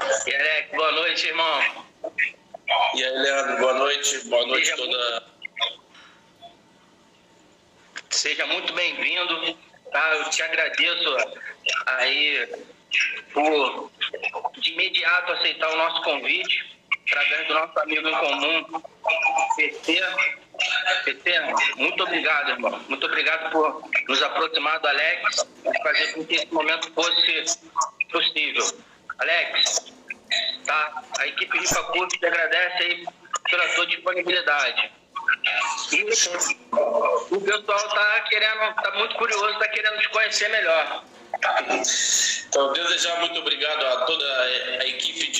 E Alex, boa noite, irmão. E aí, Leandro, boa noite. Boa noite Seja muito bem-vindo, tá? Eu te agradeço aí por de imediato aceitar o nosso convite através do nosso amigo em comum, PT. PT, muito obrigado, irmão. Muito obrigado por nos aproximar do Alex e fazer com que esse momento fosse possível. Alex, tá? A equipe de Ripacursos te agradece aí pela sua disponibilidade. E o pessoal tá muito curioso, está querendo te conhecer melhor. Então, desejar muito obrigado a toda a equipe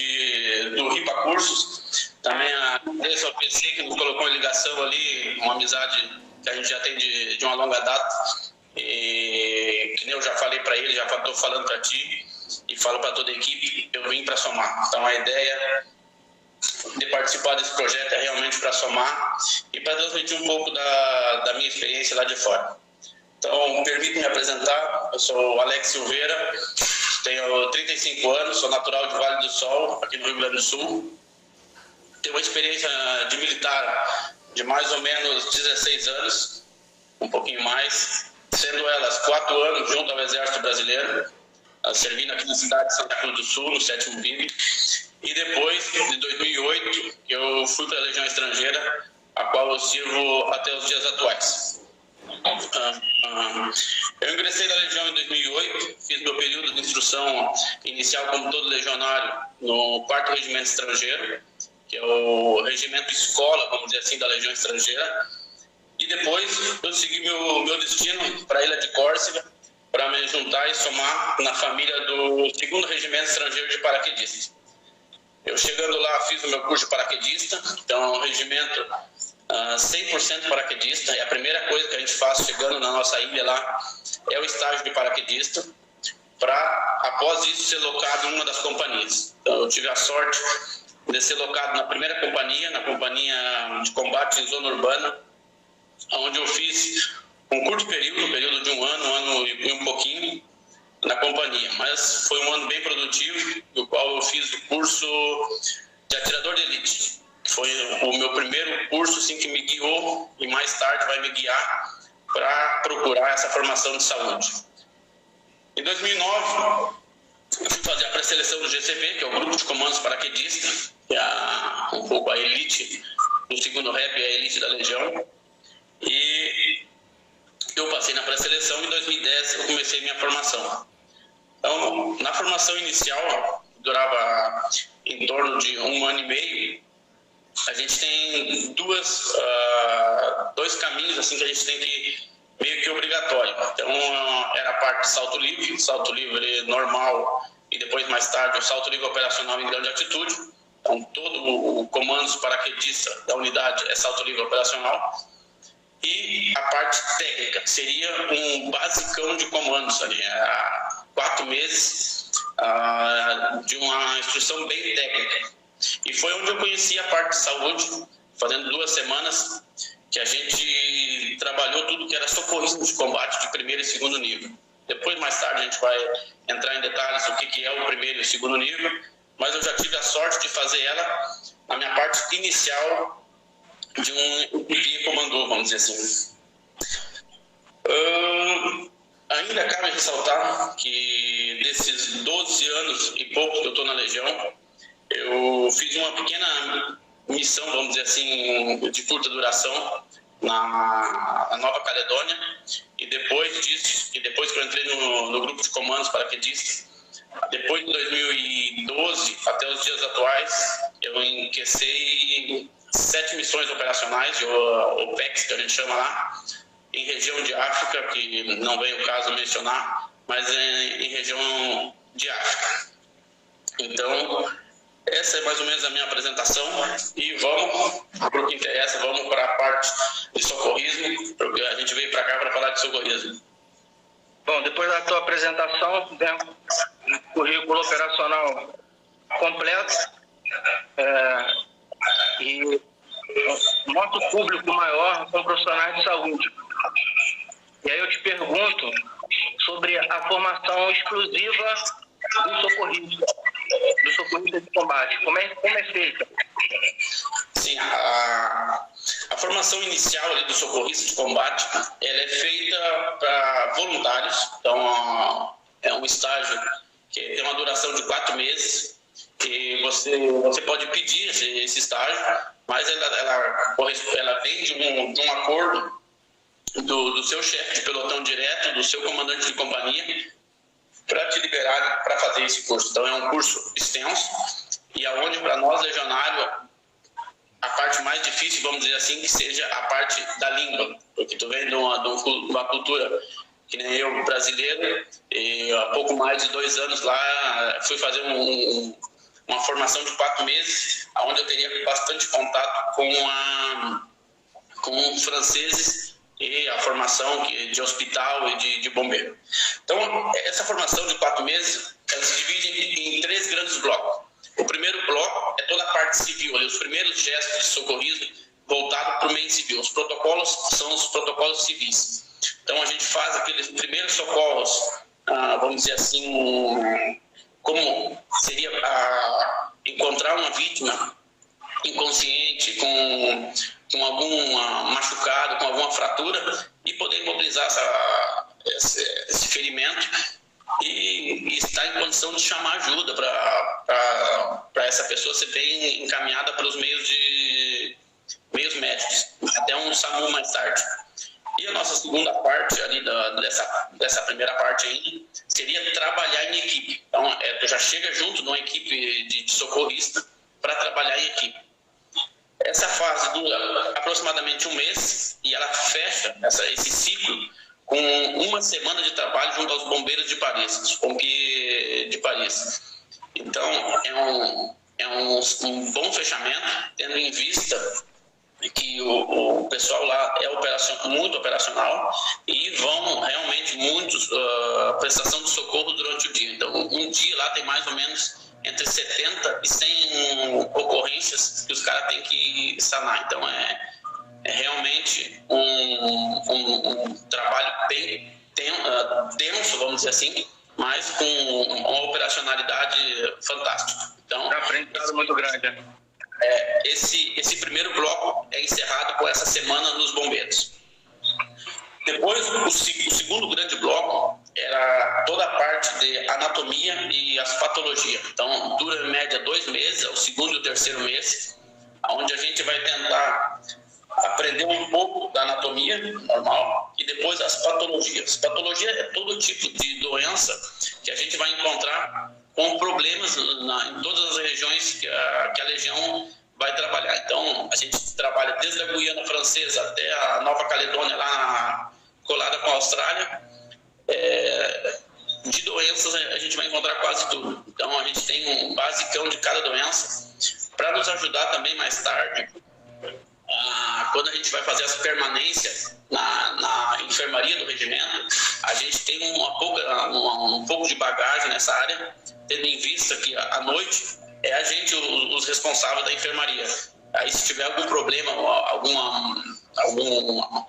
do Ripacursos, também agradeço ao PC que nos colocou em ligação ali, uma amizade que a gente já tem de uma longa data, e que nem eu já falei para ele, já estou falando para ti e falo para toda a equipe, eu vim para somar. Então a ideia de participar desse projeto é realmente para somar e para transmitir um pouco da minha experiência lá de fora. Então, permite-me apresentar, eu sou o Alex Silveira, tenho 35 anos, sou natural de Vale do Sol, aqui no Rio Grande do Sul. Tenho uma experiência de militar de mais ou menos 16 anos, um pouquinho mais, sendo elas 4 anos junto ao Exército Brasileiro, servindo aqui na cidade de Santa Cruz do Sul, no 7º PIB. E depois, de 2008, eu fui para a Legião Estrangeira, a qual eu sirvo até os dias atuais. Eu ingressei na Legião em 2008, fiz meu período de instrução inicial como todo legionário no 4º Regimento Estrangeiro, que é o regimento escola, vamos dizer assim, da Legião Estrangeira. E depois eu segui meu destino para a Ilha de Córcega, para me juntar e somar na família do 2º Regimento Estrangeiro de Paraquedistas. Eu chegando lá fiz o meu curso de paraquedista, então é um regimento 100% paraquedista, e a primeira coisa que a gente faz chegando na nossa ilha lá é o estágio de paraquedista, para após isso ser locado em uma das companhias. Então eu tive a sorte de ser locado na primeira companhia, na companhia de combate em zona urbana, onde eu fiz um curto período de um ano e um pouquinho na companhia, mas foi um ano bem produtivo, no qual eu fiz o curso de atirador de elite. Foi o meu primeiro curso assim, que me guiou e mais tarde vai me guiar para procurar essa formação de saúde. Em 2009, eu fui fazer a pré-seleção do GCP, que é o Grupo de Comandos Paraquedista, que é um pouco a elite do 2º REP, a elite da Legião. E eu passei na pré-seleção e em 2010 eu comecei minha formação. Então, na formação inicial, que durava em torno de 1 ano e meio, a gente tem dois caminhos assim, que a gente tem que meio que obrigatório. Então, era a parte de salto livre normal e depois, mais tarde, o salto livre operacional em grande altitude. Então, todo o comando paraquedista da unidade é salto livre operacional. E a parte técnica, que seria um basicão de comandos ali, 4 meses de uma instrução bem técnica. E foi onde eu conheci a parte de saúde, fazendo 2 semanas, que a gente trabalhou tudo que era socorrismo de combate de 1º e 2º nível. Depois, mais tarde, a gente vai entrar em detalhes do que é o 1º e o 2º nível, mas eu já tive a sorte de fazer ela na minha parte inicial de um equipe comandou, vamos dizer assim. Ainda cabe ressaltar que desses 12 anos e pouco que eu estou na Legião, eu fiz uma pequena missão, vamos dizer assim, de curta duração na Nova Caledônia, e depois disso, depois que eu entrei no grupo de comandos paraquedistas, depois de 2012 até os dias atuais, eu enquecei 7 missões operacionais, de OPEX, que a gente chama lá, em região de África, que não vem o caso mencionar, mas em região de África. Então, essa é mais ou menos a minha apresentação, e vamos para o que interessa, vamos para a parte de socorrismo, porque a gente veio para cá para falar de socorrismo. Bom, depois da tua apresentação, um currículo operacional completo, e nosso público maior são profissionais de saúde. E aí eu te pergunto sobre a formação exclusiva do socorrista combate? Como é feita? Sim, a formação inicial ali do socorrista de combate, ela é feita para voluntários. Então, é um estágio que tem uma duração de 4 meses. E você pode pedir esse estágio, mas ela vem de um acordo do seu chefe de pelotão direto, do seu comandante de companhia, para te liberar para fazer esse curso. Então, é um curso extenso e aonde para nós, legionário, a parte mais difícil, vamos dizer assim, que seja a parte da língua, porque tu vem de uma cultura que nem eu, brasileiro, e há pouco mais de 2 anos lá, fui fazer uma formação de 4 meses, onde eu teria bastante contato com franceses e a formação de hospital e de bombeiro. Então, essa formação de 4 meses, ela se divide em 3 grandes blocos. O primeiro bloco é toda a parte civil, ali, os primeiros gestos de socorrismo voltados para o meio civil. Os protocolos são os protocolos civis. Então, a gente faz aqueles primeiros socorros, vamos dizer assim, como seria encontrar uma vítima inconsciente, com algum machucado, com alguma fratura, e poder imobilizar esse ferimento e estar em condição de chamar ajuda para essa pessoa ser bem encaminhada pelos meios médicos, até um SAMU mais tarde. E a nossa segunda parte ali dessa primeira parte aí seria trabalhar em equipe. Então, tu já chega junto numa equipe de socorrista para trabalhar em equipe. Essa fase dura aproximadamente 1 mês e ela fecha esse ciclo com 1 semana de trabalho junto aos bombeiros de Paris, os pompiers de Paris. Então, é um bom fechamento, tendo em vista que o pessoal lá é muito operacional e vão realmente muitos prestação de socorro durante o dia. Então, um dia lá tem mais ou menos entre 70 e 100 ocorrências que os caras têm que sanar. Então, é realmente um trabalho bem denso, vamos dizer assim, mas com uma operacionalidade fantástica. Então, é um aprendizado muito grande. Esse primeiro bloco é encerrado com essa semana nos bombeiros. Depois, o segundo grande bloco era toda a parte de anatomia e as patologias. Então, dura em média 2 meses, é o segundo e o terceiro mês, onde a gente vai tentar aprender um pouco da anatomia normal e depois as patologias. Patologia é todo tipo de doença que a gente vai encontrar com problemas em todas as regiões que a Legião vai trabalhar. Então, a gente trabalha desde a Guiana Francesa até a Nova Caledônia, lá colada com a Austrália. De doenças, a gente vai encontrar quase tudo. Então, a gente tem um basicão de cada doença para nos ajudar também mais tarde. Quando a gente vai fazer as permanências na enfermaria do regimento, a gente tem um pouco de bagagem nessa área, tendo em vista que à noite é a gente os responsáveis da enfermaria. Aí, se tiver algum problema,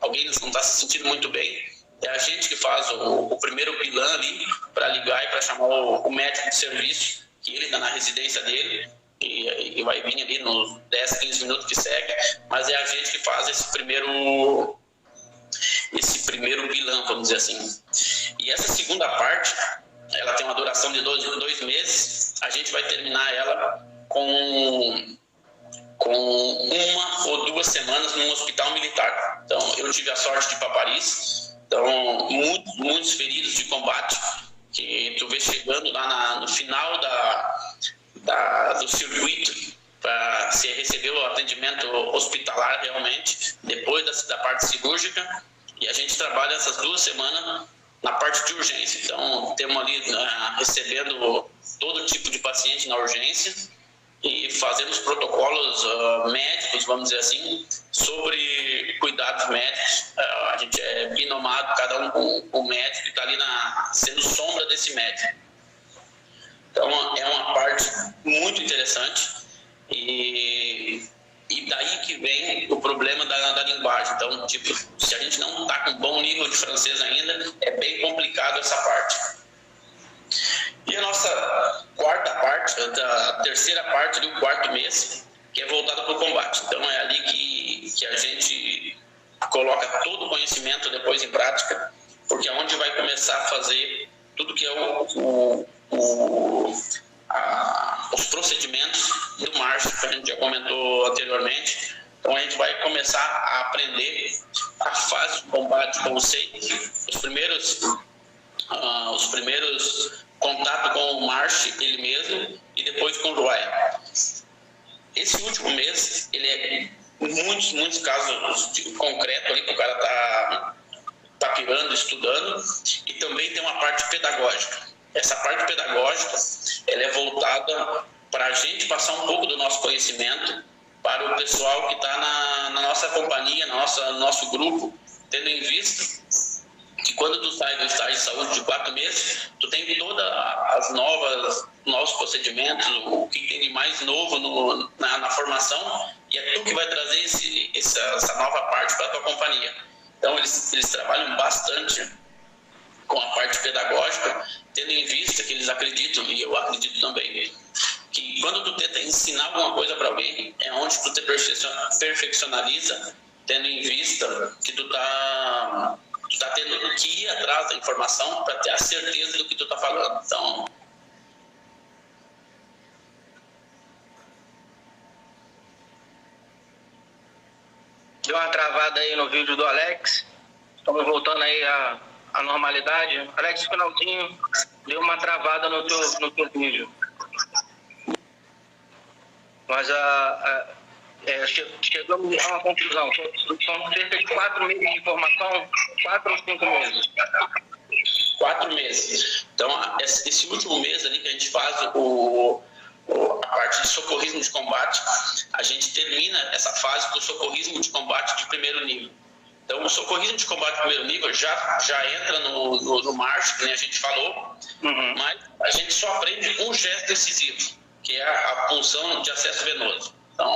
alguém não está se sentindo muito bem, é a gente que faz o primeiro pilã ali para ligar e para chamar o médico de serviço, que ele está na residência dele, e vai vir ali nos 10, 15 minutos que segue, mas é a gente que faz esse primeiro pilã, vamos dizer assim. E essa segunda parte, ela tem uma duração de 2 meses, a gente vai terminar ela com 1 ou 2 semanas num hospital militar. Então, eu tive a sorte de ir para Paris, então, muitos feridos de combate, que tu vê chegando lá no final do circuito para se receber o atendimento hospitalar realmente, depois da parte cirúrgica, e a gente trabalha essas 2 semanas na parte de urgência. Então, temos ali recebendo todo tipo de paciente na urgência e fazendo os protocolos médicos, vamos dizer assim, sobre cuidados médicos. A gente é binomado, cada um com o médico que está ali sendo sombra desse médico. Então, é uma parte muito interessante e daí que vem o problema da linguagem. Então, se a gente não está com bom nível de francês ainda, é bem complicado essa parte. E a nossa quarta parte da terceira parte do quarto mês, que é voltada para o combate. Então é ali que a gente coloca todo o conhecimento depois em prática, porque é onde vai começar a fazer tudo que é os procedimentos do marcho, que a gente já comentou anteriormente. Então a gente vai começar a aprender a fase de combate com o SEI, os primeiros contatos com o marcho ele mesmo e depois com o ROI. Esse último mês, ele é muitos casos concretos ali que o cara tá pirando, estudando, e também tem uma parte pedagógica. Essa parte pedagógica, ela é voltada para a gente passar um pouco do nosso conhecimento para o pessoal que está na nossa companhia, no nosso grupo, tendo em vista que quando tu sai do estágio de saúde de 4 meses, tu tem todas as novos procedimentos, o que tem de mais novo na formação, e é tu que vai trazer essa nova parte para a tua companhia. Então eles trabalham bastante com a parte pedagógica, tendo em vista que eles acreditam, e eu acredito também, que quando tu tenta ensinar alguma coisa para alguém, é onde tu te perfeccionaliza, tendo em vista que tu tá tendo que ir atrás da informação para ter a certeza do que tu tá falando. Então, deu uma travada aí no vídeo do Alex. Estamos voltando aí à normalidade. Alex, finalzinho, deu uma travada no teu vídeo. Mas chegamos a uma conclusão. São cerca de 4 meses de formação, 4 ou 5 meses? 4 meses. Então, esse último mês ali que a gente faz a parte de socorrismo de combate, a gente termina essa fase do socorrismo de combate de primeiro nível. Então, o socorrismo de combate de primeiro nível já entra no marcho, que nem a gente falou, mas a gente só aprende um gesto decisivo, que é a punção de acesso venoso. Então,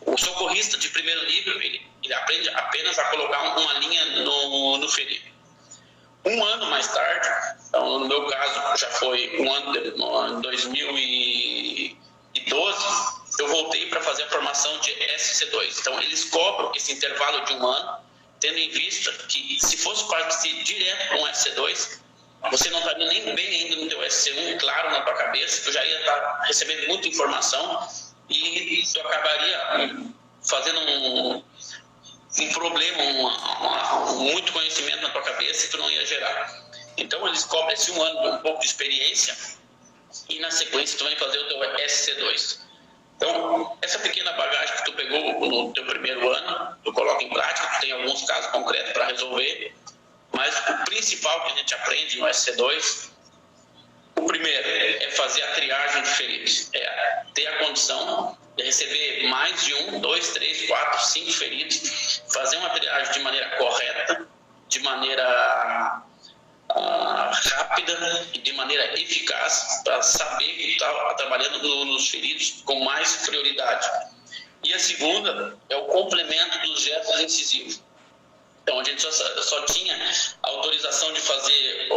o socorrista de primeiro nível, ele aprende apenas a colocar uma linha no ferido. Um ano mais tarde, então, no meu caso, já foi em 2012, eu voltei para fazer a formação de SC2. Então, eles cobram esse intervalo de um ano, tendo em vista que, se fosse partir direto com o SC2, você não estaria nem bem ainda no teu SC1, claro, na tua cabeça, tu já ia estar recebendo muita informação e tu acabaria fazendo um problema, muito conhecimento na tua cabeça e tu não ia gerar. Então, eles cobram esse um ano de um pouco de experiência e, na sequência, tu vai fazer o teu SC2. Então, essa pequena bagagem que tu pegou no teu primeiro ano, tu coloca em prática, tu tem alguns casos concretos para resolver, mas o principal que a gente aprende no SC2, o primeiro é fazer a triagem de feridos, é ter a condição de receber mais de 1, 2, 3, 4, 5 feridos, fazer uma triagem de maneira correta, de maneira rápida e de maneira eficaz, para saber que está trabalhando nos feridos com mais prioridade. E a segunda é o complemento dos gestos incisivos. Então, a gente só tinha autorização de fazer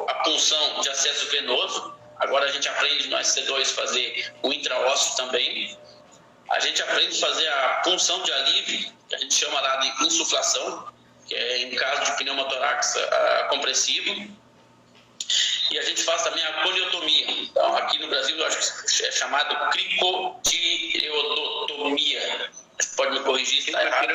a punção de acesso venoso. Agora a gente aprende no SC2 fazer o intraósseo também. A gente aprende a fazer a punção de alívio, que a gente chama lá de insuflação, que é em caso de pneumotorax compressivo. E a gente faz também a coniotomia. Então, aqui no Brasil, eu acho que é chamado cricotireodotomia. Pode me corrigir se está errado.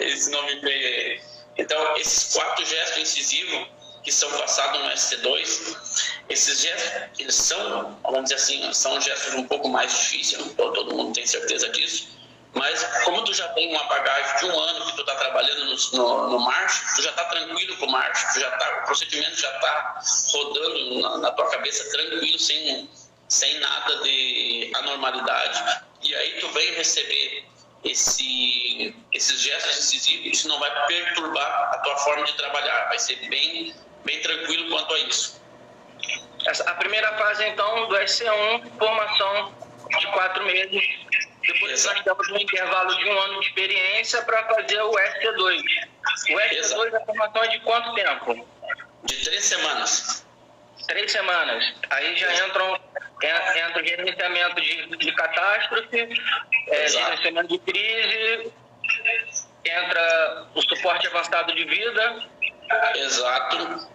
Esse nome veio. Então, esses 4 gestos incisivos que são passados no SC2, esses gestos, eles são, vamos dizer assim, são gestos um pouco mais difíceis, todo mundo tem certeza disso, mas como tu já tem uma bagagem de um ano que tu está trabalhando no marcho, tu já está tranquilo com o marcho, o procedimento já está rodando na tua cabeça tranquilo, sem nada de anormalidade, e aí tu vem receber esses gestos incisivos, isso não vai perturbar a tua forma de trabalhar, vai ser bem tranquilo quanto a isso. A primeira fase, então, do SC1, formação de 4 meses. Depois nós temos um intervalo de um ano de experiência para fazer o SC2. O SC2, a formação é de quanto tempo? De 3 semanas. 3 semanas. Aí já entram entra o gerenciamento de catástrofe, gerenciamento de crise, entra o suporte avançado de vida. Exato.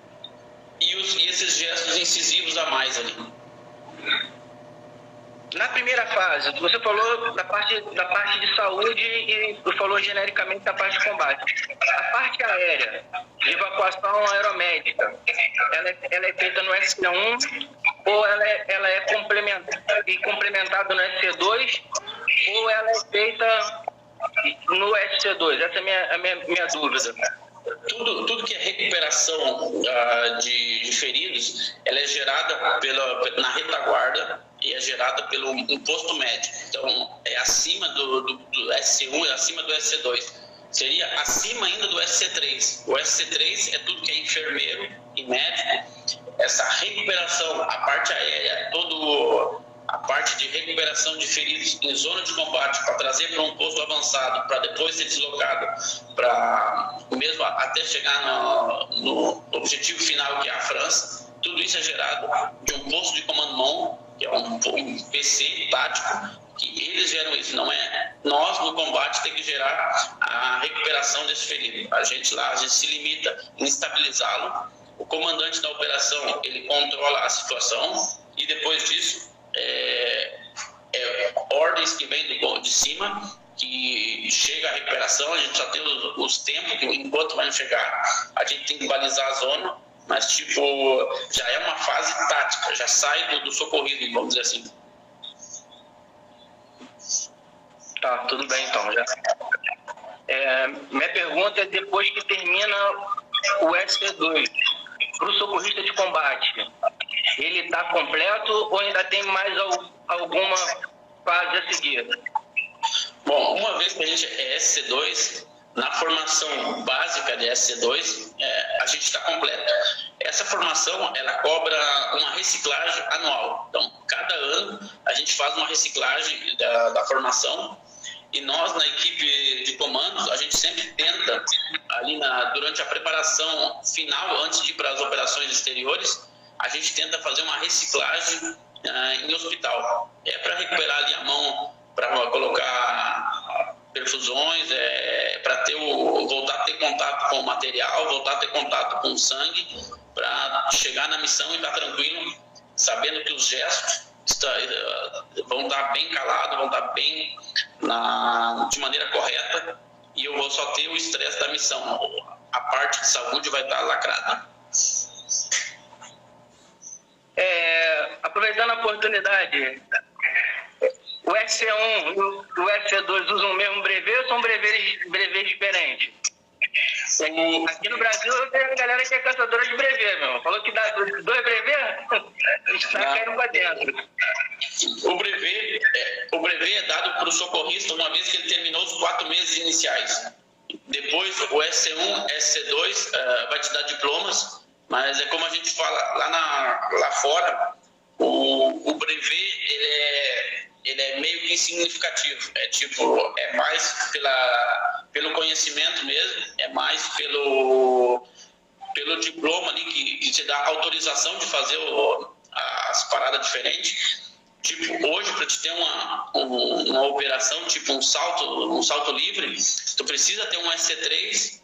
E esses gestos incisivos a mais ali. Na primeira fase, você falou da parte de saúde e falou genericamente da parte de combate. A parte aérea, de evacuação aeromédica, ela é feita no SC1 ou ela é complementada no SC2 ou ela é feita no SC2? Essa é a minha dúvida. Tudo que é recuperação de feridos, ela é gerada na retaguarda e é gerada pelo posto médico. Então, é acima do SC1, é acima do SC2. Seria acima ainda do SC3. O SC3 é tudo que é enfermeiro e médico. Essa recuperação, a parte aérea, a parte de recuperação de feridos em zona de combate para trazer para um posto avançado, para depois ser deslocado para mesmo até chegar no objetivo final, que é a França. Tudo isso é gerado de um posto de comando MON, que é um PC tático, que eles geram isso. Não é nós no combate tem que gerar a recuperação desse ferido. A gente se limita em estabilizá-lo. O comandante da operação, ele controla a situação e depois disso ordens que vêm de cima, que chega a recuperação. A gente só tem os tempos, enquanto vai chegar, a gente tem que balizar a zona, mas já é uma fase tática, já sai do socorrismo, vamos dizer assim. Tá, tudo bem então. Minha pergunta é: depois que termina o SC2, para o socorrista de combate, ele está completo ou ainda tem mais alguma fase a seguir? Bom, uma vez que a gente é SC2, na formação básica de SC2, a gente está completo. Essa formação, ela cobra uma reciclagem anual. Então, cada ano, a gente faz uma reciclagem da formação. E nós, na equipe de comandos, a gente sempre tenta, ali durante a preparação final, antes de ir para as operações exteriores, a gente tenta fazer uma reciclagem em hospital. É para recuperar ali a mão, para colocar perfusões, para voltar a ter contato com o material, voltar a ter contato com o sangue, para chegar na missão e estar tranquilo, sabendo que os gestos vão estar bem calados, vão estar bem de maneira correta, e eu vou só ter o estresse da missão. A parte de saúde vai estar lacrada. Aproveitando a oportunidade, o SC1 e o SC2 usam o mesmo brevet ou são brevês diferentes? Aqui no Brasil tem a galera que é caçadora de brevet, meu. Falou que dá 2 brevets, está caindo para dentro. O brevet é dado para o socorrista uma vez que ele terminou os 4 meses iniciais. Depois, o SC1, SC2 vai te dar diplomas, mas é como a gente fala lá fora, o brevet ele é meio que insignificativo. É mais pelo conhecimento mesmo, é mais pelo diploma ali que te dá autorização de fazer as paradas diferentes. Hoje, para te ter uma operação, um salto livre, tu precisa ter um SC3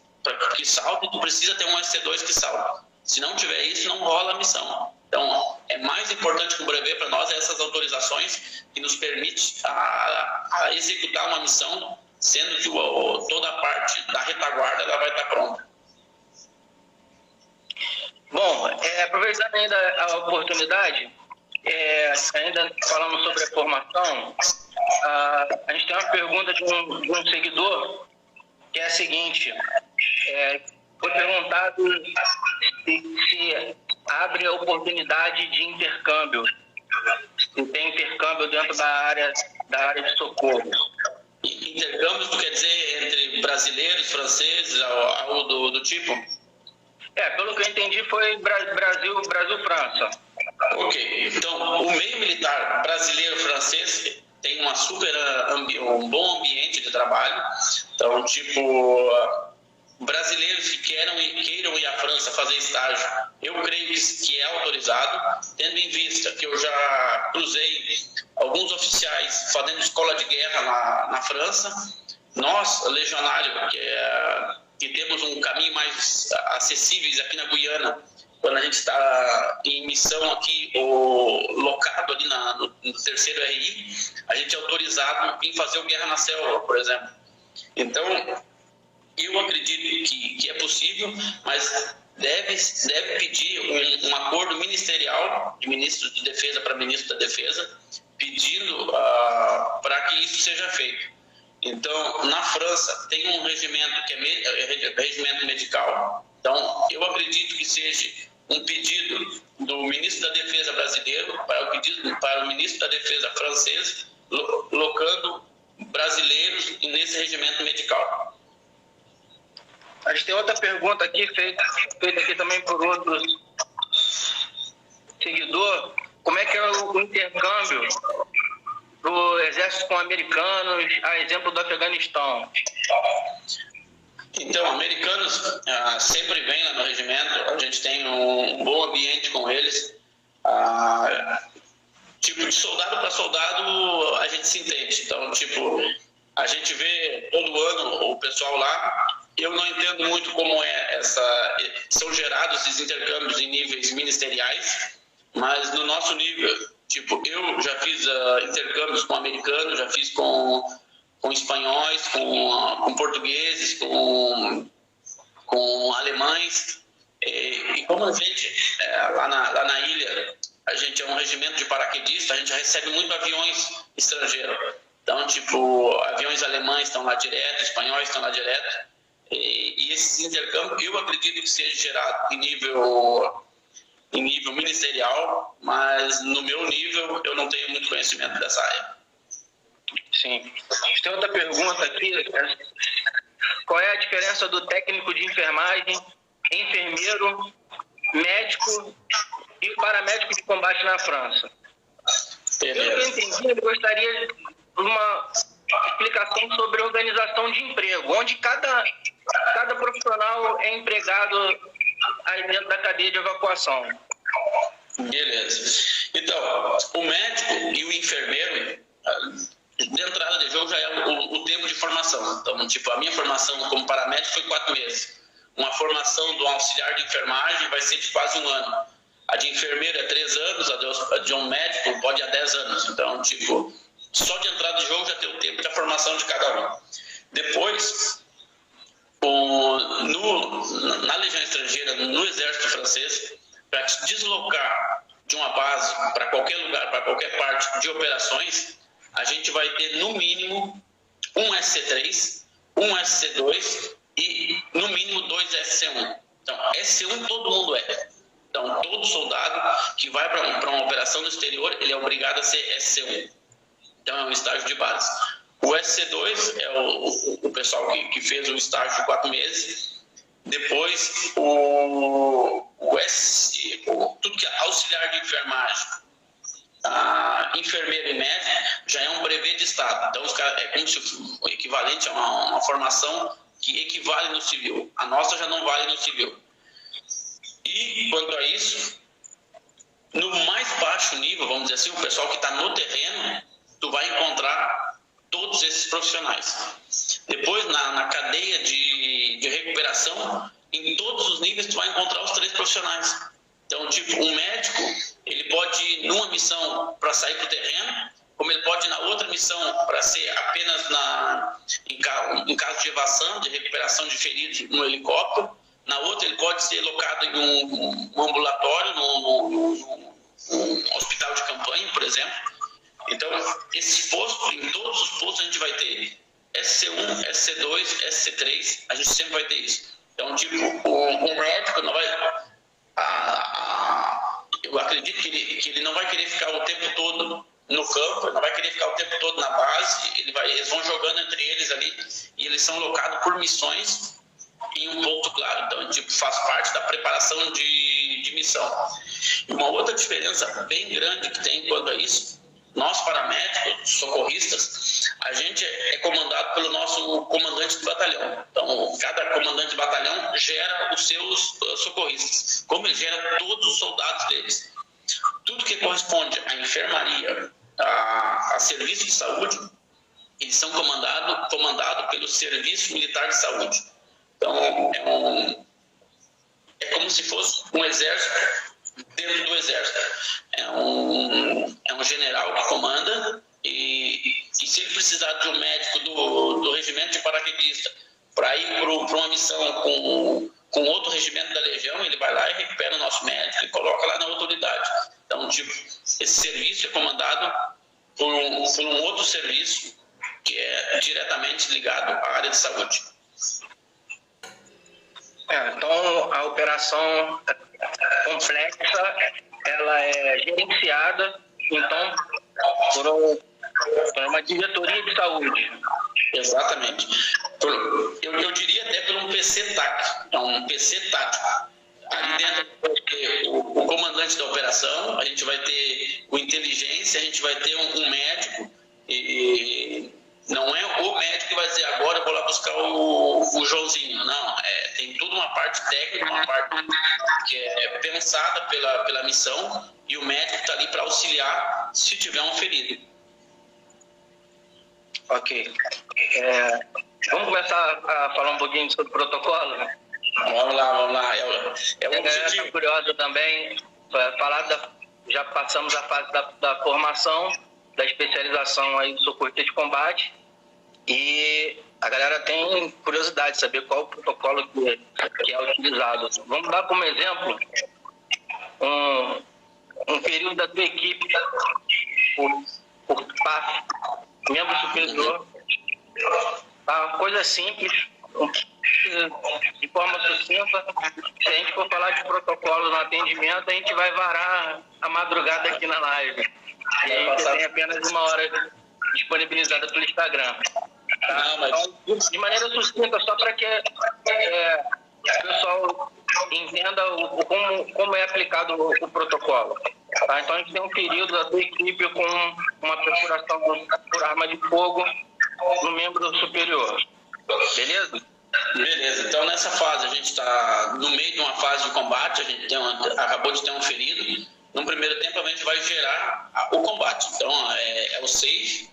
que salta e tu precisa ter um SC2 que salta. Se não tiver isso, não rola a missão. Então, é mais importante que o brevet para nós essas autorizações que nos permite a executar uma missão, sendo que toda a parte da retaguarda ela vai estar pronta. Bom, aproveitando ainda a oportunidade, ainda falando sobre a formação, a gente tem uma pergunta de um seguidor, que é a seguinte: foi perguntado se abre a oportunidade de intercâmbio, se tem intercâmbio dentro da área de socorro. Intercâmbio quer dizer entre brasileiros, franceses, algo do tipo? Pelo que eu entendi, foi Brasil-França. Ok, então o meio militar brasileiro-francês tem um bom ambiente de trabalho. Então, brasileiros que queiram ir à França fazer estágio, eu creio que é autorizado, tendo em vista que eu já cruzei alguns oficiais fazendo escola de guerra na França. Nós, legionário, que temos um caminho mais acessível aqui na Guiana, quando a gente está em missão aqui, locado ali no 3º RI, a gente é autorizado em fazer o Guerra na Selva, por exemplo. Então, eu acredito que é possível, mas deve pedir um acordo ministerial, de ministro de Defesa para ministro da Defesa, pedindo para que isso seja feito. Então, na França, tem um regimento que é regimento medical. Então, eu acredito que seja um pedido do ministro da Defesa brasileiro para o ministro da Defesa francês, locando brasileiros nesse regimento medical. A gente tem outra pergunta aqui, feita aqui também por outro seguidor. Como é que é o intercâmbio do exército com americanos, a exemplo do Afeganistão? Então, americanos sempre vêm lá no regimento, a gente tem um bom ambiente com eles. Tipo, de soldado para soldado, a gente se entende. Então, tipo, a gente vê todo ano o pessoal lá. Eu não entendo muito como são gerados esses intercâmbios em níveis ministeriais, mas no nosso nível, tipo, eu já fiz intercâmbios com americanos, já fiz com espanhóis, com portugueses, com alemães. E como a gente, lá na ilha, a gente é um regimento de paraquedistas, a gente recebe muito aviões estrangeiros. Então, tipo, aviões alemães estão lá direto, espanhóis estão lá direto. E esses intercâmbios, eu acredito que seja gerado em nível ministerial, mas no meu nível eu não tenho muito conhecimento dessa área. Sim. Tem outra pergunta aqui. Qual é a diferença do técnico de enfermagem, enfermeiro, médico e paramédico de combate na França? Pelo que eu entendi, eu gostaria de uma explicação sobre organização de emprego, onde cada profissional é empregado aí dentro da cadeia de evacuação. Beleza. Então, o médico e o enfermeiro, de entrada de jogo já é o tempo de formação. Então, tipo, a minha formação como paramédico foi 4 meses. Uma formação do auxiliar de enfermagem vai ser de quase 1 ano. A de enfermeiro é 3 anos, a de um médico pode ir a 10 anos. Então, tipo, só de entrada de jogo já tem o tempo da formação de cada um. Depois, na Legião Estrangeira, no Exército Francês, para te deslocar de uma base para qualquer lugar, para qualquer parte de operações, a gente vai ter no mínimo um SC3, um SC2 e no mínimo 2 SC1. Então, SC1 todo mundo é. Então, todo soldado que vai para uma operação no exterior, ele é obrigado a ser SC1. Então, é um estágio de base. O SC2 é o pessoal que fez o estágio de 4 meses. Depois, tudo que é auxiliar de enfermagem, enfermeiro e médico, já é um brevet de Estado. Então, é como se o equivalente a uma formação que equivale no civil. A nossa já não vale no civil. E, quanto a isso, no mais baixo nível, vamos dizer assim, o pessoal que está no terreno, tu vai encontrar todos esses profissionais. Depois, na cadeia de recuperação, em todos os níveis, tu vai encontrar os 3 profissionais. Então, tipo, um médico, ele pode ir numa missão para sair para o terreno, como ele pode ir na outra missão para ser apenas em caso de evasão, de recuperação de feridos no helicóptero. Na outra, ele pode ser locado em um ambulatório, num hospital de campanha, por exemplo. Então, esses postos, em todos os postos a gente vai ter SC1, SC2, SC3, a gente sempre vai ter isso. Então, tipo, o médico não vai... eu acredito que ele não vai querer ficar o tempo todo no campo, ele não vai querer ficar o tempo todo na base, eles vão jogando entre eles ali, e eles são locados por missões em um ponto claro. Então, tipo, faz parte da preparação de missão. E uma outra diferença bem grande que tem quanto a isso, nós paramédicos, socorristas, A gente é comandado pelo nosso comandante de batalhão. Então, cada comandante de batalhão gera os seus socorristas, como ele gera todos os soldados deles. Tudo que corresponde à enfermaria, a serviço de saúde, eles são comandados pelo Serviço Militar de Saúde. Então, é como se fosse um exército dentro do exército. É um general que comanda e se ele precisar de um médico do regimento de paraquedista para ir para uma missão com outro regimento da Legião, ele vai lá e recupera o nosso médico e coloca lá na autoridade. Então, esse serviço é comandado por um outro serviço que é diretamente ligado à área de saúde. Então, a operação complexa, ela é gerenciada, então, por uma diretoria de saúde. Exatamente. Eu diria até por um PC tático. Então, um PC tático. Ali dentro vai ter o comandante da operação, a gente vai ter o inteligência, a gente vai ter um médico, e não é o médico que vai dizer agora eu vou lá buscar o Joãozinho. Não, tem tudo uma parte técnica, uma parte que é pensada pela missão, e o médico está ali para auxiliar se tiver um ferido. Ok. Vamos começar a falar um pouquinho sobre o protocolo, né? Vamos lá. É o objetivo. Estou curioso também, já passamos a fase da formação, da especialização aí do socorrista de combate, e a galera tem curiosidade de saber qual o protocolo que é utilizado. Vamos dar como exemplo um período da tua equipe por PAF, membro superior, tá? Coisa simples, de forma sucinta. Se a gente for falar de protocolo no atendimento, a gente vai varar a madrugada aqui na live. E a gente tem apenas 1 hora disponibilizada pelo Instagram. Tá? Então, de maneira sucinta, só para que o pessoal entenda como é aplicado o protocolo. Tá? Então, a gente tem um período da tua equipe com uma perfuração por arma de fogo no membro superior. Beleza? Beleza. Então, nessa fase, a gente está no meio de uma fase de combate, a gente acabou de ter um ferido. No primeiro tempo, a gente vai gerar o combate. Então, é o safe,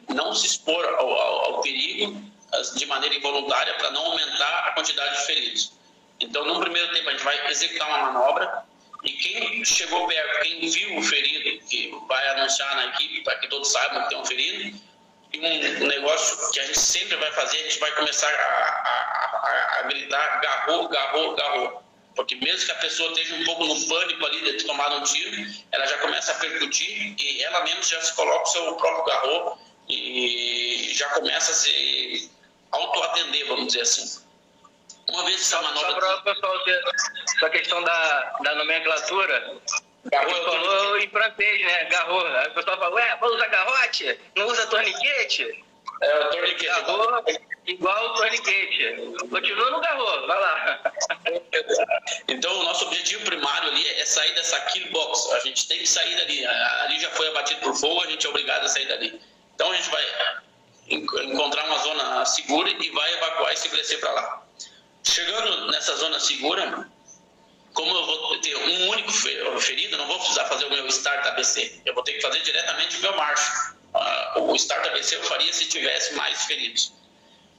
não se expor ao perigo de maneira involuntária para não aumentar a quantidade de feridos. Então, no primeiro tempo, a gente vai executar uma manobra, e quem chegou perto, quem viu o ferido, que vai anunciar na equipe para que todos saibam que tem um ferido. E um negócio que a gente sempre vai fazer, a gente vai começar a gritar garrou, garrou, garrou. Porque mesmo que a pessoa esteja um pouco no pânico ali de ter tomado um tiro, ela já começa a percutir e ela mesmo já se coloca o seu próprio garrou e já começa a se auto-atender, vamos dizer assim. Uma vez essa manobra... Só para o pessoal ter essa questão da nomenclatura... Garrot falou em francês, né? Garrot. Aí o pessoal fala, vamos usar garrote? Não usa torniquete? O torniquete. Garrot igual o torniquete. Continua no garrot, vai lá. Então, o nosso objetivo primário ali é sair dessa kill box. A gente tem que sair dali. Ali já foi abatido por fogo, a gente é obrigado a sair dali. Então, a gente vai encontrar uma zona segura e vai evacuar e se estabelecer para lá. Chegando nessa zona segura... Como eu vou ter um único ferido, não vou precisar fazer o meu start ABC. Eu vou ter que fazer diretamente o meu marcho. O start ABC eu faria se tivesse mais feridos.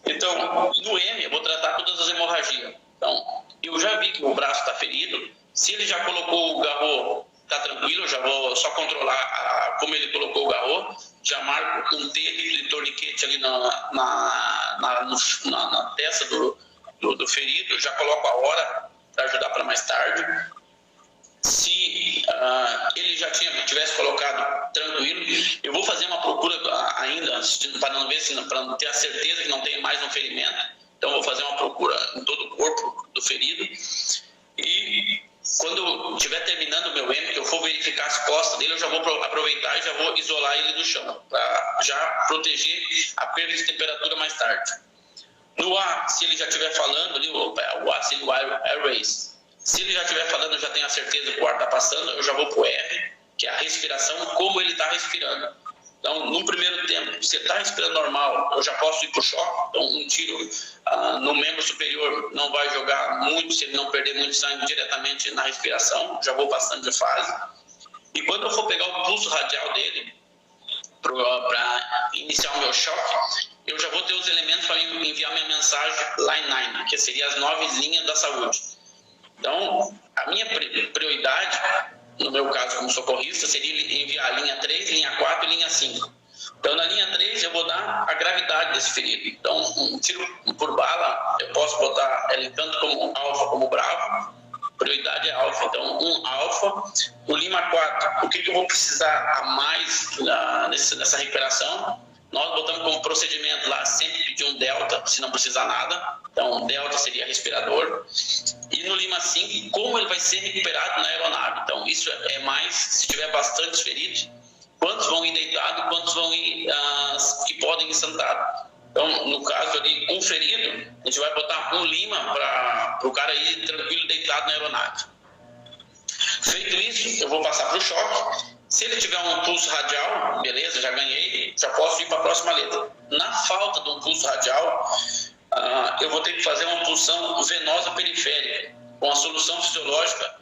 Então, no M, eu vou tratar todas as hemorragias. Então, eu já vi que o braço está ferido. Se ele já colocou o garrot, está tranquilo, eu já vou só controlar como ele colocou o garrot. Já marco um T de torniquete ali na testa do ferido. Já coloco a hora para ajudar para mais tarde. Se ele já tivesse colocado tranquilo, eu vou fazer uma procura ainda, para não ver para não ter a certeza que não tem mais um ferimento. Então, vou fazer uma procura em todo o corpo do ferido. E quando eu estiver terminando o meu M, que eu for verificar as costas dele, eu já vou aproveitar e já vou isolar ele do chão, para já proteger a perda de temperatura mais tarde. No A, se ele já estiver falando ali, o A seria o airways. Se ele já estiver falando, eu já tenho a certeza que o ar está passando, eu já vou para o R, que é a respiração, como ele está respirando. Então, no primeiro tempo, se ele está respirando normal, eu já posso ir para o choque. Então, um tiro no membro superior não vai jogar muito, se ele não perder muito sangue diretamente na respiração, já vou passando de fase. E quando eu for pegar o pulso radial dele, para iniciar o meu choque, eu já vou ter os elementos para enviar minha mensagem Line 9, que seria as 9 linhas da saúde. Então, a minha prioridade, no meu caso como socorrista, seria enviar a linha 3, linha 4 e linha 5. Então, na linha 3, eu vou dar a gravidade desse ferido. Então, um tiro por bala, eu posso botar ele tanto como alfa como bravo. Prioridade é alfa. Então, um alfa. O Lima 4, o que eu vou precisar a mais nessa recuperação? Nós botamos como procedimento lá sempre pedir um delta, se não precisar nada. Então, delta seria respirador. E no Lima 5, como ele vai ser recuperado na aeronave. Então, isso é mais, se tiver bastantes feridos, quantos vão ir deitados, quantos vão ir que podem ir sentados. Então, no caso ali, um ferido, a gente vai botar um Lima para o cara ir tranquilo deitado na aeronave. Feito isso, eu vou passar para o choque. Se ele tiver um pulso radial, beleza, já ganhei, já posso ir para a próxima letra. Na falta de um pulso radial, eu vou ter que fazer uma punção venosa periférica, com a solução fisiológica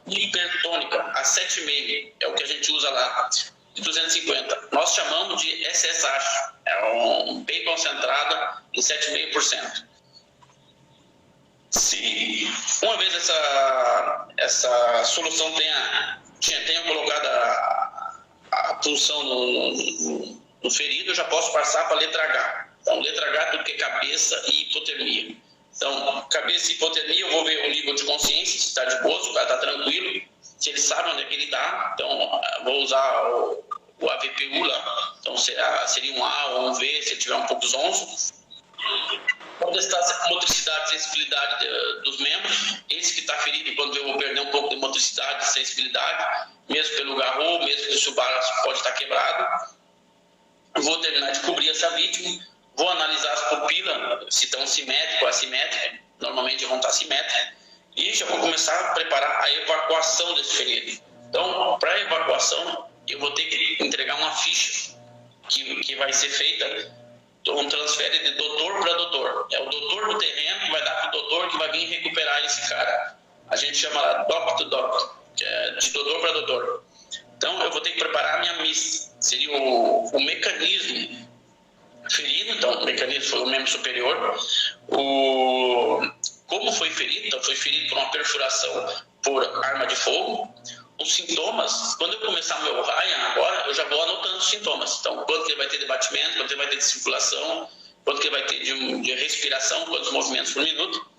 hipertônica, a 7,5, é o que a gente usa lá, de 250. Nós chamamos de SSH, é um bem concentrada em 7,5%. Se uma vez essa solução tenha colocado a punção no ferido, eu já posso passar para a letra H. Então, letra H, tudo que é cabeça e hipotermia. Então, cabeça e hipotermia, eu vou ver o nível de consciência, se está de boa, se o cara está tranquilo, se ele sabe onde é que ele está. Então, vou usar o AVPU lá. Então, seria um A ou um V, se ele tiver um pouco zonzo. Vou testar a motricidade e sensibilidade dos membros. Esse que está ferido, quando eu vou perder um pouco de motricidade e sensibilidade, mesmo pelo garrô, mesmo que o braço pode estar quebrado. Vou terminar de cobrir essa vítima. Vou analisar as pupilas, se estão simétricas ou assimétricas. Normalmente vão estar simétricas. E já vou começar a preparar a evacuação desse ferido. Então, para a evacuação, eu vou ter que entregar uma ficha que vai ser feita, um transfere de doutor para doutor. É o doutor do terreno que vai dar para o doutor que vai vir recuperar esse cara. A gente chama lá doc to doc, que é de doutor para doutor. Então, eu vou ter que preparar a minha MIS. Seria o mecanismo ferido, então o mecanismo foi o membro superior. Como foi ferido? Então, foi ferido por uma perfuração por arma de fogo. Os sintomas, quando eu começar meu Ryan agora, eu já vou anotando os sintomas. Então, quanto que ele vai ter de batimento, quanto ele vai ter de circulação, quanto que ele vai ter de respiração, quantos movimentos por minuto.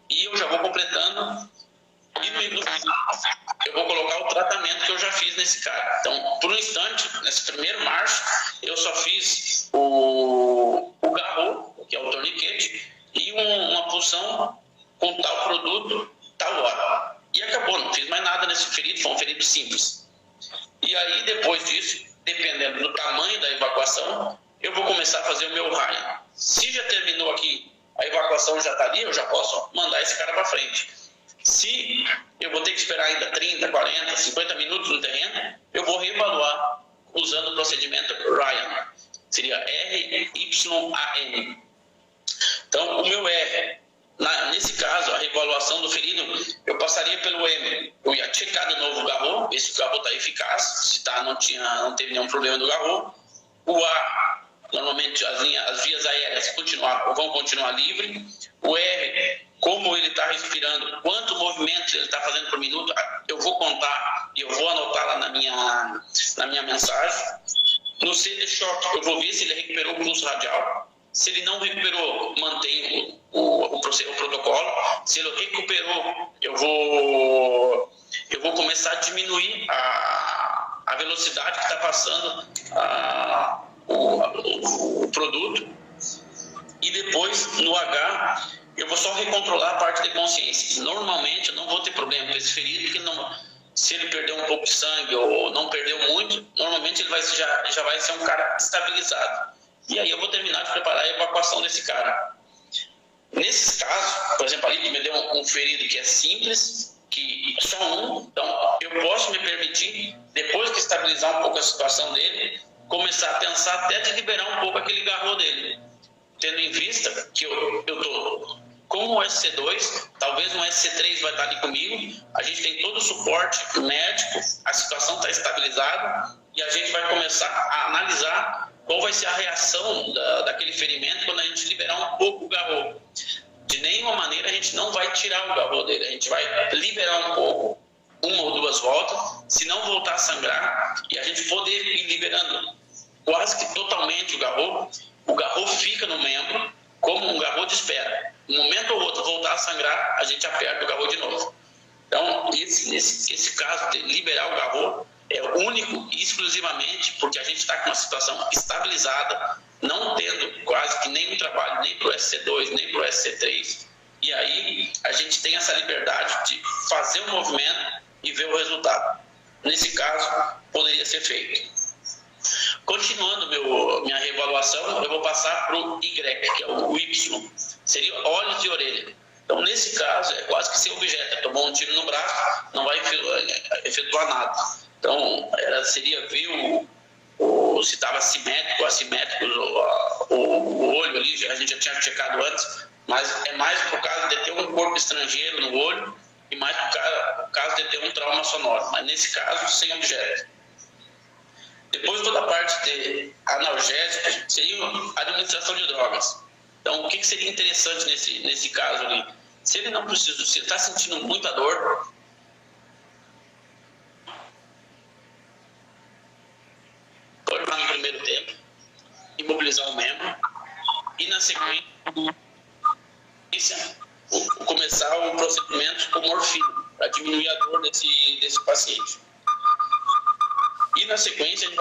E eu já vou completando. E no final, eu vou colocar o tratamento que eu já fiz nesse cara. Então, por um instante, nesse primeiro marcho, eu só fiz o garrô, que é o torniquete, e uma punção com tal produto, tal hora. E acabou, não fiz mais nada nesse ferido, foi um ferido simples. E aí, depois disso, dependendo do tamanho da evacuação, eu vou começar a fazer o meu raio. Se já terminou aqui, a evacuação já está ali, eu já posso mandar esse cara para frente. Se eu vou ter que esperar ainda 30, 40, 50 minutos no terreno, eu vou reevaluar usando o procedimento Ryan. Seria RYAN. Então, o meu R, nesse caso, a reevaluação do ferido, eu passaria pelo M. Eu ia checar de novo o garrô, ver se o garrô está eficaz, se não teve nenhum problema do garrô. O A, normalmente as vias aéreas vão continuar livres. O R, como ele está respirando, quanto movimento ele está fazendo por minuto, eu vou contar e eu vou anotar lá na minha mensagem. No C de choque, eu vou ver se ele recuperou o pulso radial. Se ele não recuperou, mantém o protocolo. Se ele recuperou, eu vou começar a diminuir a velocidade que está passando o produto. E depois, no H, eu vou só recontrolar a parte de consciência. Normalmente, eu não vou ter problema com esse ferido, porque se ele perdeu um pouco de sangue ou não perdeu muito, normalmente ele já vai ser um cara estabilizado. E aí eu vou terminar de preparar a evacuação desse cara. Nesses casos, por exemplo, ali que me deu um ferido que é simples, que só um, então eu posso me permitir, depois que estabilizar um pouco a situação dele, começar a pensar até de liberar um pouco aquele garrô dele, tendo em vista que eu tô com o SC2, talvez um SC3 vai estar ali comigo, a gente tem todo o suporte médico, a situação está estabilizada e a gente vai começar a analisar qual vai ser a reação daquele ferimento quando a gente liberar um pouco o garrô. De nenhuma maneira a gente não vai tirar o garrô dele, a gente vai liberar um pouco, 1 ou 2 voltas, se não voltar a sangrar e a gente poder ir liberando quase que totalmente o garrô fica no membro como um garrô de espera. Um momento ou outro voltar a sangrar, a gente aperta o garrô de novo. Então, esse caso de liberar o garrô é único e exclusivamente porque a gente está com uma situação estabilizada, não tendo quase que nenhum trabalho nem para o SC2, nem para o SC3, e aí a gente tem essa liberdade de fazer o movimento e ver o resultado. Nesse caso, poderia ser feito. Continuando minha reavaliação, eu vou passar para o Y, que é o Y, seria olhos e orelha. Então, nesse caso, é quase que sem objeto. Tomou um tiro no braço, não vai efetuar nada. Então, seria ver se estava simétrico ou assimétrico o olho ali, a gente já tinha checado antes, mas é mais por causa de ter um corpo estrangeiro no olho e mais por causa de ter um trauma sonoro. Mas, nesse caso, sem objeto. Depois, toda a parte de analgésicos seria a administração de drogas. Então, o que seria interessante nesse caso ali? Se ele não precisa, se ele está sentindo muita dor, pode no primeiro tempo, imobilizar o membro e na sequência começar o procedimento com morfina para diminuir a dor desse paciente. E na sequência a gente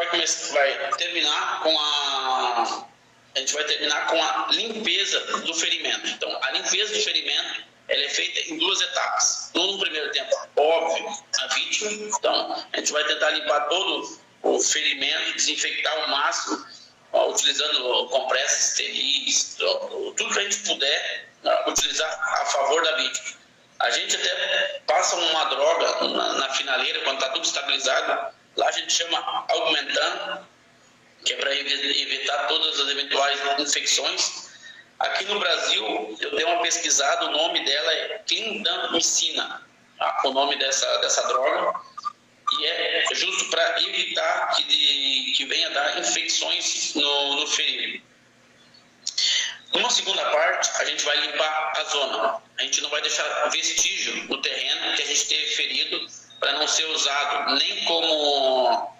vai terminar com a limpeza do ferimento. Então, a limpeza do ferimento ela é feita em 2 etapas. No primeiro tempo, óbvio, a vítima. Então, a gente vai tentar limpar todo o ferimento, desinfectar ao máximo, utilizando compressas esteris, tudo que a gente puder utilizar a favor da vítima. A gente até passa uma droga na finaleira, quando está tudo estabilizado. Lá a gente chama augmentando, que é para evitar todas as eventuais infecções. Aqui no Brasil, eu dei uma pesquisada, o nome dela é clindamicina, o nome dessa droga, e é justo para evitar que venha dar infecções no ferido. Numa segunda parte, a gente vai limpar a zona. A gente não vai deixar vestígio no terreno que a gente teve ferido, para não ser usado nem como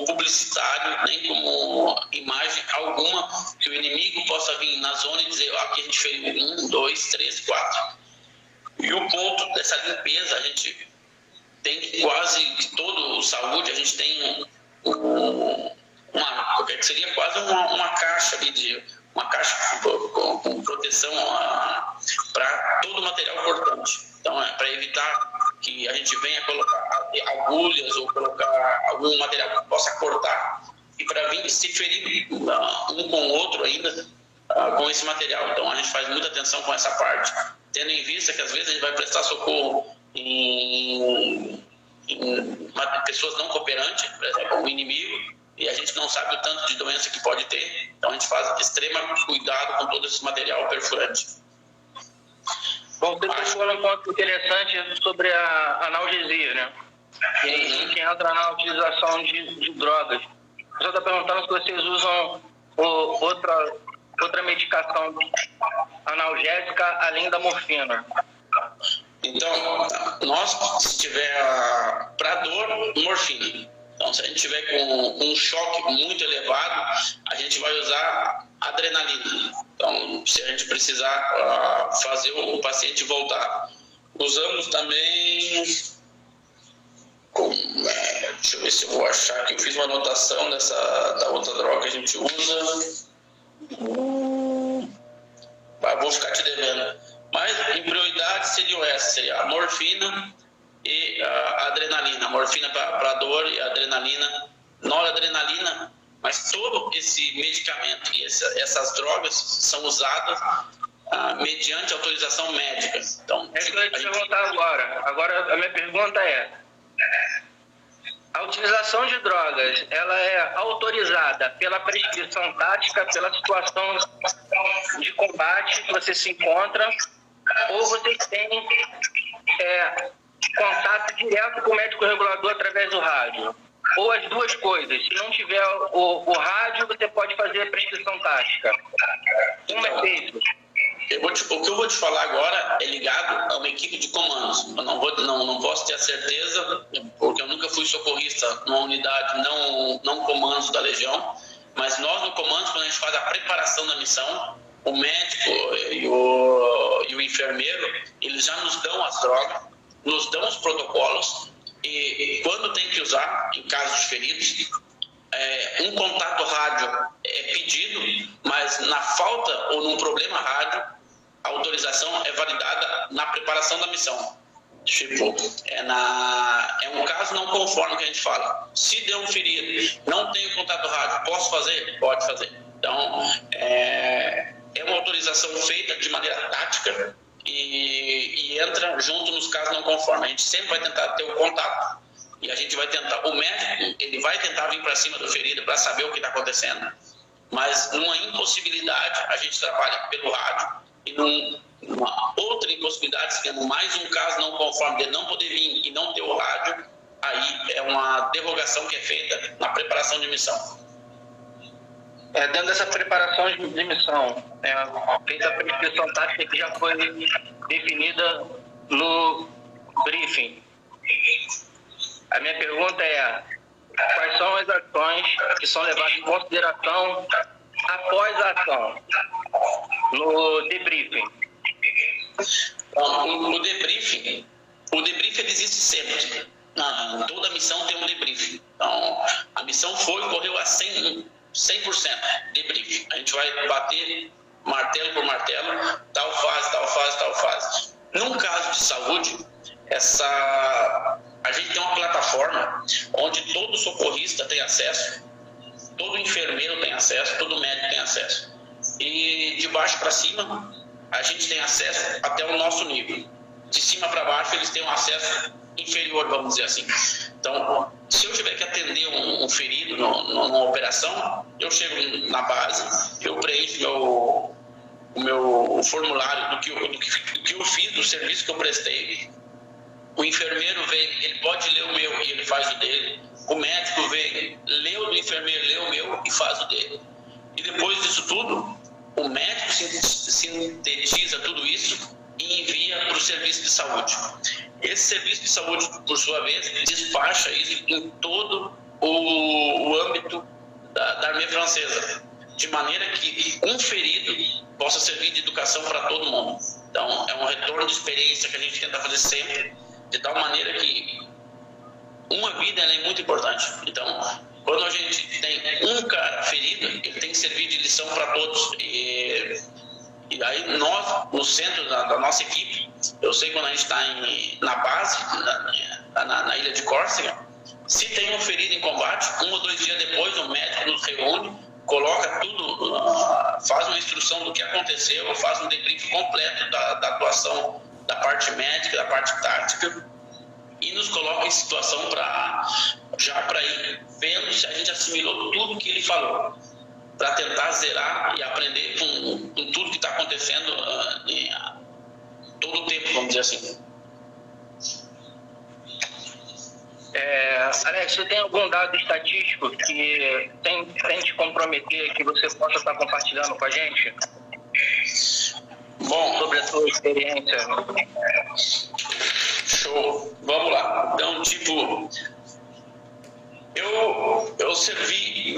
publicitário, nem como imagem alguma que o inimigo possa vir na zona e dizer, aqui a gente fez 1, 2, 3, 4. E o ponto dessa limpeza, a gente tem quase todo o saúde, a gente tem seria quase uma caixa ali, uma caixa com proteção para todo o material cortante. Então, é para evitar que a gente venha colocar agulhas ou colocar algum material que possa cortar e para vir se ferir um com o outro ainda com esse material. Então, a gente faz muita atenção com essa parte, tendo em vista que às vezes a gente vai prestar socorro em pessoas não cooperantes, por exemplo, um inimigo, e a gente não sabe o tanto de doença que pode ter. Então, a gente faz extremo cuidado com todo esse material perfurante. Bom, você tocou um ponto interessante sobre a analgesia, né? Que entra na utilização de drogas. Eu estou perguntando se vocês usam outra medicação analgésica além da morfina. Então, nós, se tiver para dor, morfina. Então, se a gente tiver com um choque muito elevado, a gente vai usar adrenalina. Então, se a gente precisar fazer o paciente voltar. Usamos também... deixa eu ver se eu vou achar aqui. Eu fiz uma anotação da outra droga que a gente usa. Vou ficar te devendo. Mas, em prioridade, seria a morfina e a adrenalina. A morfina para dor e a adrenalina, noradrenalina. Mas todo esse medicamento e essas drogas são usadas mediante autorização médica. Então, é isso que eu ia te perguntar agora. Agora, a minha pergunta é: A utilização de drogas, ela é autorizada pela prescrição tática, pela situação de combate que você se encontra, ou você tem contato direto com o médico regulador através do rádio, ou as duas coisas. Se não tiver o rádio, você pode fazer a prescrição tática. Como é feito? O que eu vou te falar agora é ligado a uma equipe de comandos. Eu não posso ter a certeza, porque eu nunca fui socorrista numa unidade, não comandos da Legião, mas nós no comandos, quando a gente faz a preparação da missão, o médico e o enfermeiro, eles já nos dão as drogas, nos dão os protocolos, e quando tem que usar, em casos de feridos, um contato rádio é pedido, mas na falta ou num problema rádio, a autorização é validada na preparação da missão. Tipo, é um caso não conforme o que a gente fala. Se deu um ferido, não tenho contato rádio, posso fazer? Pode fazer. Então, é uma autorização feita de maneira tática e entra junto nos casos não conformes. A gente sempre vai tentar ter o contato. E a gente vai tentar, o médico, ele vai tentar vir para cima do ferido para saber o que está acontecendo. Mas numa impossibilidade, a gente trabalha pelo rádio. E numa outra impossibilidade, sendo mais um caso não conforme de não poder vir e não ter o rádio, aí é uma derrogação que é feita na preparação de missão. Dentro dessa preparação de missão, feita a prescrição tática que já foi definida no briefing. A minha pergunta é: quais são as ações que são levadas em consideração após a ação, no debriefing? O debriefing ele existe sempre. Toda missão tem um debriefing. Então, a missão correu a 100% debriefing. A gente vai bater martelo por martelo, tal fase. Num caso de saúde, a gente tem uma plataforma onde todo socorrista tem acesso, todo enfermeiro tem acesso, todo médico tem acesso. E de baixo para cima, a gente tem acesso até o nosso nível. De cima para baixo, eles têm um acesso inferior, vamos dizer assim. Então, se eu tiver que atender um ferido numa operação, eu chego na base, eu preencho o meu formulário do que eu fiz, do serviço que eu prestei. O enfermeiro vem, ele pode ler o meu e ele faz o dele. O médico vem, lê o do enfermeiro, lê o meu e faz o dele. E depois disso tudo, o médico sintetiza tudo isso e envia para o serviço de saúde. Esse serviço de saúde, por sua vez, despacha isso em todo o âmbito da Armée Francesa, de maneira que um ferido possa servir de educação para todo mundo. Então, é um retorno de experiência que a gente tenta fazer sempre, de tal maneira que uma vida ela é muito importante. Então, quando a gente tem um cara ferido, ele tem que servir de lição para todos. E aí nós, no centro da nossa equipe, eu sei quando a gente está na base, na ilha de Córcega, se tem um ferido em combate, 1 ou 2 dias depois o médico nos reúne, coloca tudo, faz uma instrução do que aconteceu, faz um debrief completo da atuação da parte médica, da parte tática, e nos coloca em situação para ir vendo se a gente assimilou tudo que ele falou, para tentar zerar e aprender com tudo que está acontecendo todo o tempo, vamos dizer assim. Alex, você tem algum dado estatístico que tem te comprometer, que você possa estar compartilhando com a gente? Bom, sobre a sua experiência. Show. Vamos lá. Então, eu servi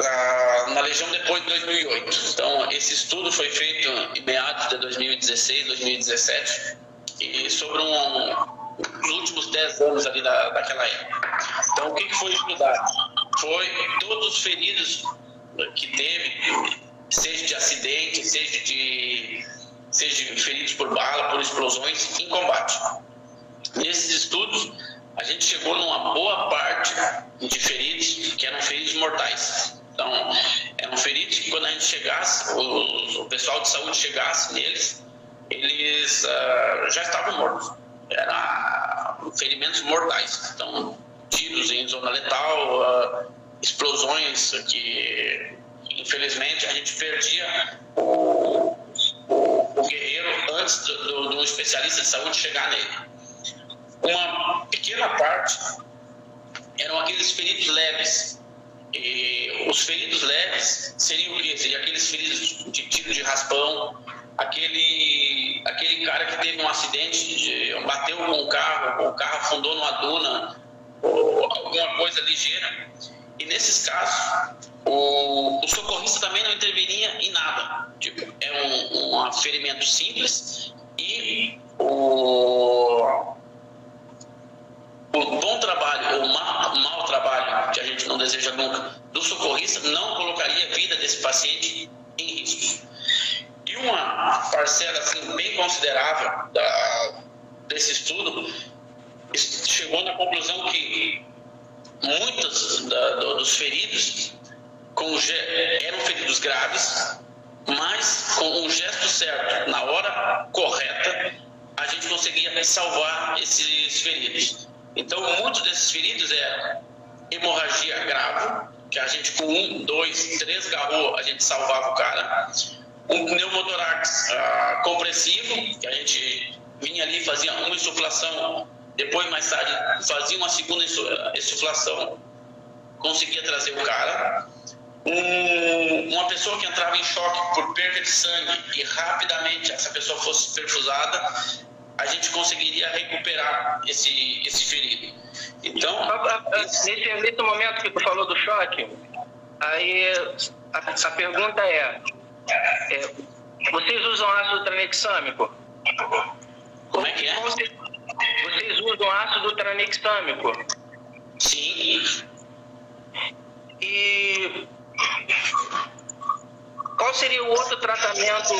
na Legião depois de 2008. Então, esse estudo foi feito em meados de 2016, 2017, e sobre os últimos 10 anos ali daquela época. Então, o que foi estudado? Foi todos os feridos que teve, seja de acidente, seja feridos por bala, por explosões, em combate. Nesses estudos, a gente chegou numa boa parte de feridos que eram feridos mortais. Então, eram feridos que quando a gente chegasse, o pessoal de saúde chegasse neles, eles já estavam mortos. Eram ferimentos mortais. Então, tiros em zona letal, explosões que, infelizmente, a gente perdia o guerreiro antes do especialista de saúde chegar nele. Uma pequena parte eram aqueles feridos leves. E os feridos leves seriam o quê? Seriam aqueles feridos de tiro de raspão, aquele cara que teve um acidente, bateu com o carro afundou numa duna, ou alguma coisa ligeira. E nesses casos, o socorrista também não interviria em nada. Tipo, é um ferimento simples e o bom trabalho ou mau trabalho, que a gente não deseja nunca, do socorrista não colocaria a vida desse paciente em risco. E uma parcela assim, bem considerável desse estudo chegou na conclusão que muitos dos feridos eram feridos graves, mas com um gesto certo, na hora correta, a gente conseguia salvar esses feridos. Então, muitos desses feridos é hemorragia grave, que a gente com 1, 2, 3 garrou, a gente salvava o cara. Um pneumotorax compressivo, que a gente vinha ali e fazia uma insuflação, depois mais tarde fazia uma segunda insuflação, conseguia trazer o cara. Uma pessoa que entrava em choque por perda de sangue e rapidamente essa pessoa fosse perfusada, a gente conseguiria recuperar esse ferido. Então, nesse momento que tu falou do choque, aí a pergunta vocês usam ácido tranexâmico? Como é que é? Vocês usam ácido tranexâmico? Sim. E qual seria o outro tratamento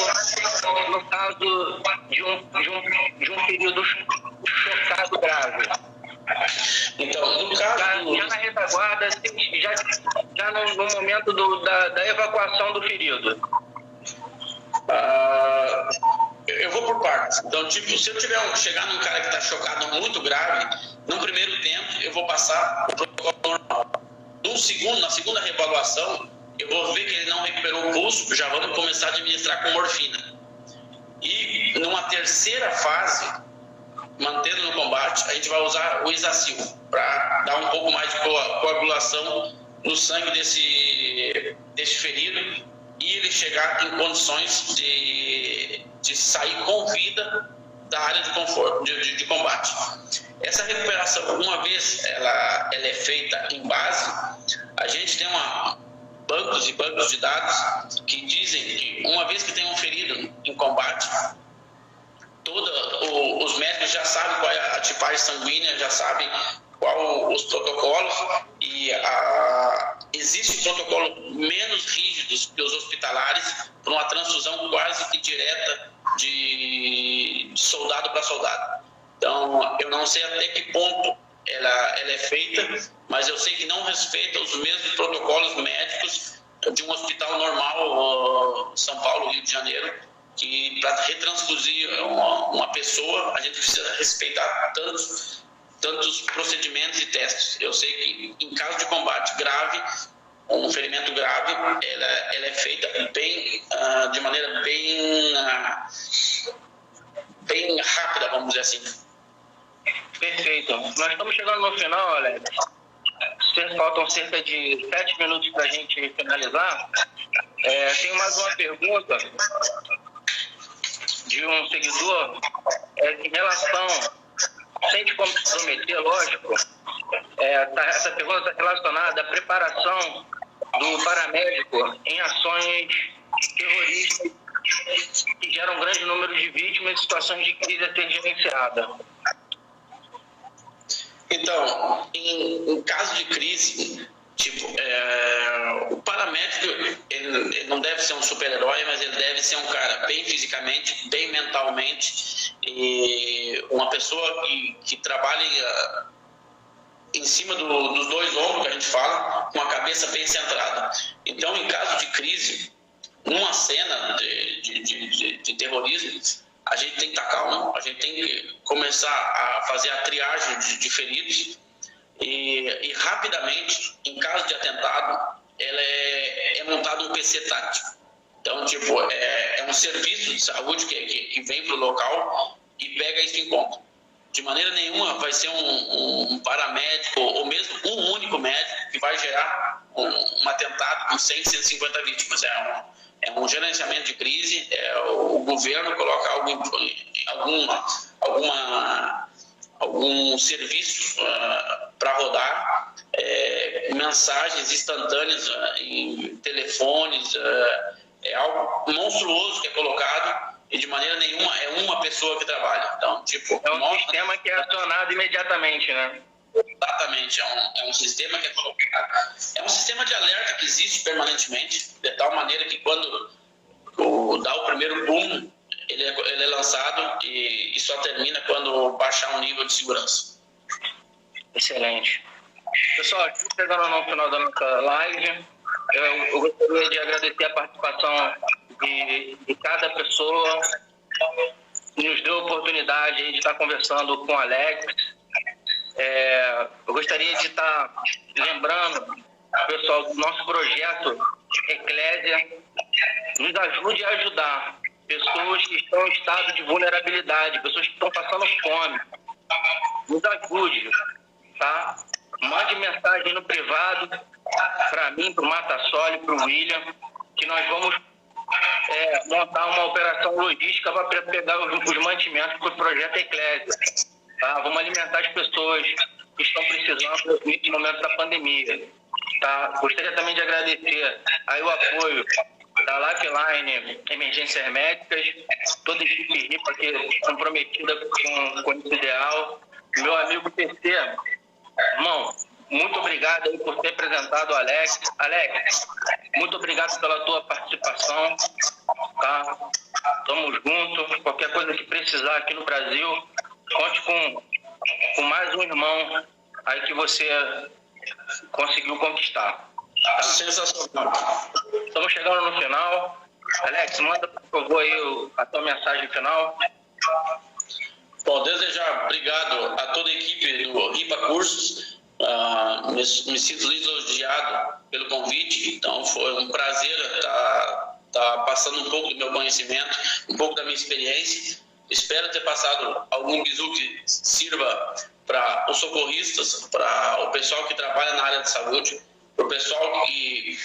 no caso de um ferido chocado grave? Então, no caso já na retaguarda, já no momento da evacuação do ferido. Eu vou por partes. Então, tipo, se eu chegar num cara que está chocado muito grave, no primeiro tempo eu vou passar o protocolo normal. Na segunda reavaliação, eu vou ver que ele não recuperou o pulso, já vamos começar a administrar com morfina. E numa terceira fase, mantendo no combate, a gente vai usar o Isacil para dar um pouco mais de coagulação no sangue desse ferido e ele chegar em condições de sair com vida da área de conforto, de combate. Essa recuperação, uma vez ela é feita em base, a gente tem bancos e bancos de dados que dizem que uma vez que tem um ferido em combate, os médicos já sabem qual é a tipagem sanguínea, já sabem qual os protocolos e existe um protocolo menos rígidos que os hospitalares para uma transfusão quase que direta de soldado para soldado. Então, eu não sei até que ponto ela é feita, mas eu sei que não respeita os mesmos protocolos médicos de um hospital normal, São Paulo, Rio de Janeiro, que para retransfusir uma pessoa, a gente precisa respeitar tantos procedimentos e testes. Eu sei que em caso de combate grave, um ferimento grave, ela é feita de maneira bem rápida, vamos dizer assim. Perfeito. Nós estamos chegando no final, Alex. Faltam cerca de 7 minutos para a gente finalizar. Tem mais uma pergunta de um seguidor em relação, sem te comprometer, lógico, essa pergunta está relacionada à preparação do paramédico em ações terroristas que geram um grande número de vítimas em situações de crise a ser gerenciada. Então, em caso de crise, o paramédico ele não deve ser um super-herói, mas ele deve ser um cara bem fisicamente, bem mentalmente, e uma pessoa que trabalha em cima dos dois ombros, que a gente fala, com a cabeça bem centrada. Então, em caso de crise, numa cena de terrorismo, a gente tem que estar calmo, a gente tem que começar a fazer a triagem de feridos e rapidamente, em caso de atentado, é montado um PC tático. Então, tipo, é um serviço de saúde que vem para o local e pega isso em conta. De maneira nenhuma vai ser um paramédico ou mesmo um único médico que vai gerar um atentado com 100, 150 vítimas. É um gerenciamento de crise, o governo coloca algum serviço para rodar, mensagens instantâneas em telefones, é algo monstruoso que é colocado e de maneira nenhuma é uma pessoa que trabalha. Então, tipo, é um sistema que é acionado imediatamente, né? Exatamente, é um sistema que é colocado. É um sistema de alerta que existe permanentemente, de tal maneira que quando dá o primeiro boom, ele é lançado e só termina quando baixar um nível de segurança. Excelente. Pessoal, chegando no final da nossa live, eu gostaria de agradecer a participação de cada pessoa que nos deu a oportunidade de estar conversando com o Alex. Eu gostaria de estar lembrando, pessoal, do nosso projeto Eclésia. Nos ajude a ajudar pessoas que estão em estado de vulnerabilidade, pessoas que estão passando fome. Nos ajude, tá? Mande mensagem no privado para mim, para o Matassoli, para o William, que nós vamos montar uma operação logística para pegar os mantimentos para o projeto Eclésia. Tá? Vamos alimentar as pessoas que estão precisando nesse momento da pandemia. Tá? Gostaria também de agradecer aí o apoio da Lifeline Emergências Médicas, toda a equipe RIPA que é comprometida com esse ideal. Meu amigo PC, irmão, muito obrigado aí por ter apresentado o Alex. Alex, muito obrigado pela tua participação. Tá? Tamo junto. Qualquer coisa que precisar aqui no Brasil, conte com mais um irmão aí que você conseguiu conquistar. Tá? Sensacional. Estamos chegando no final. Alex, manda, por favor, aí a tua mensagem final. Bom, desde já, obrigado a toda a equipe do RIPA Cursos. Me sinto lisonjeado pelo convite. Então, foi um prazer estar passando um pouco do meu conhecimento, um pouco da minha experiência. Espero ter passado algum bizu que sirva para os socorristas, para o pessoal que trabalha na área de saúde, para o pessoal que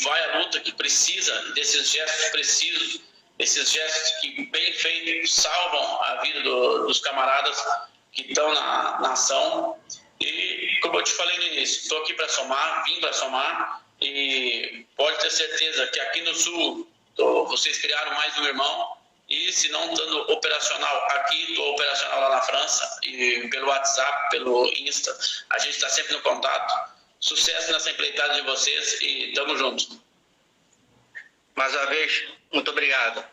vai à luta, que precisa desses gestos precisos, esses gestos que, bem feitos, salvam a vida dos camaradas que estão na ação. E, como eu te falei no início, estou aqui para somar, vim para somar, e pode ter certeza que aqui no Sul vocês criaram mais um irmão, e se não estando operacional aqui, estou operacional lá na França, e pelo WhatsApp, pelo Insta, a gente está sempre no contato. Sucesso nessa empreitada de vocês e tamo junto. Mais uma vez, muito obrigado.